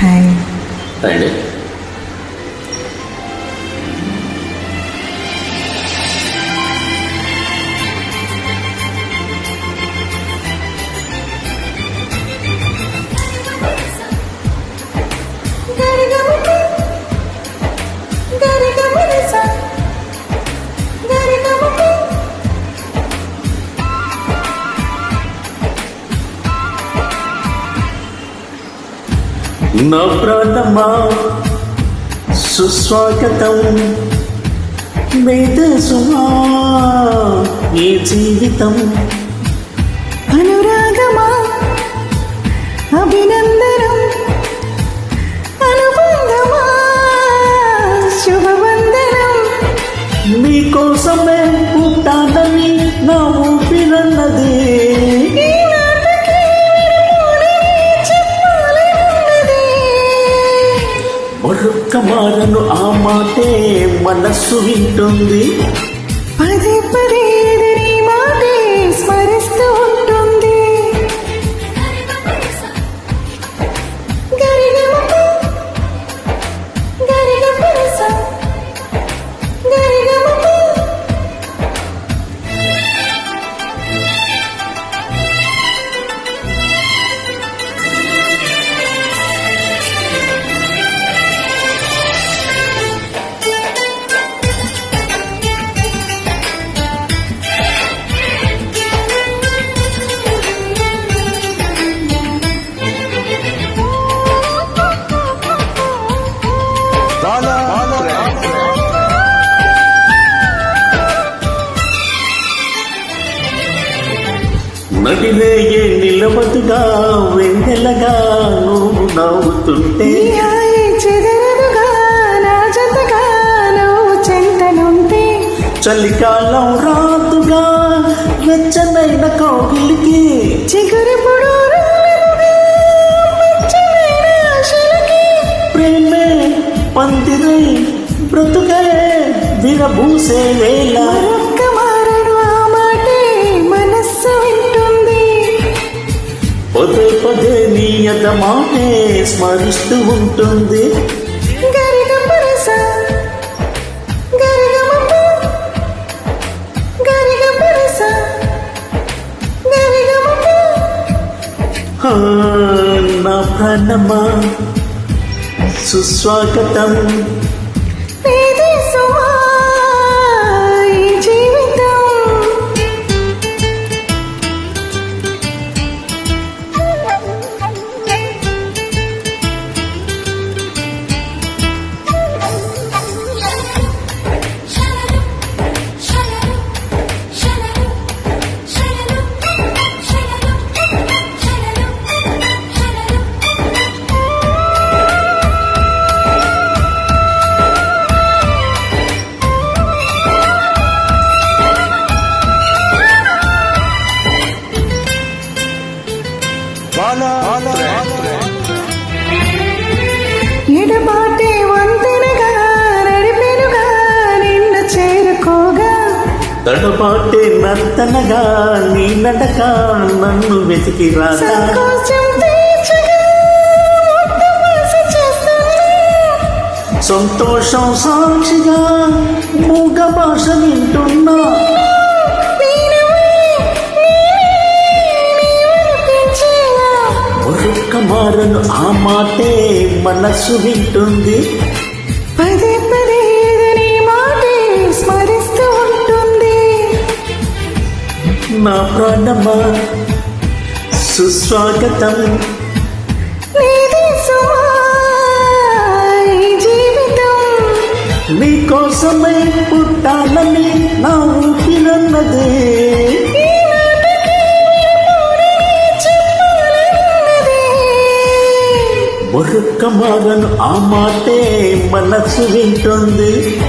Hi. రండి. నా ప్రాణమా సుస్వాగతం, వేదసుమా ఈ జీవితం. అనురాగమా అభినందనం, అనుబంధమా శుభవందనం. నీకోసమే పుట్టానని నా ఊపిరన్నది. మరొక్క మారను ఆ మాటే మనస్సు వింటుంది. పదే పదే నీ మాటే స్మరిస్తూ ఉంటుంది. గరిగమప గరిగపరస గరిగమప. నడివేయే నిలవదుగా వెన్నెలగా నువ్వు నవ్వుతుంటే. చెదరదుగా నా జతగా నువ్వు చెంతనుంటే. చలికాలం రాదుగా వెచ్చనైన కౌగిలికి. చిగురిపుడు ప్రేమే పందిరై బ్రతుకే విరబూసే వేళ. మరొక్క మారడు ఆ మాటే మనస్సు వింటుంది. పదే పదే నీ అద మాటే స్మరిస్తూ ఉంటుంది. గరిగపరస గరిగమప గరిగపరస గరిగమప. ఆ, నా ప్రాణమా సుస్వాగతం, వేదసుమా ఈ జీవితం. ఎడబాటే వంతెనగా నడిపెనుగా నిన్ను చేరుకోగా. తడబాటే నర్తనగా నీ నడక నన్ను వెతికి రాగా. సంకోచం తీర్చగా ముద్దవాస చేస్తున్నా. సంతోషం సాక్షిగా మూగ భాష వింటున్నా. మరొక్క మారను ఆ మాటే మనస్సు వింటుంది. పదే పదే నీ మాటే స్మరిస్తూ ఉంటుంది. నా ప్రాణమా సుస్వాగతం, వేదసుమా ఈ జీవితం. నీకోసమే పుట్టాలని నా ఊపిరన్నదే. మరొక్క మారను ఆ మాటే మనస్సు వింటుంది.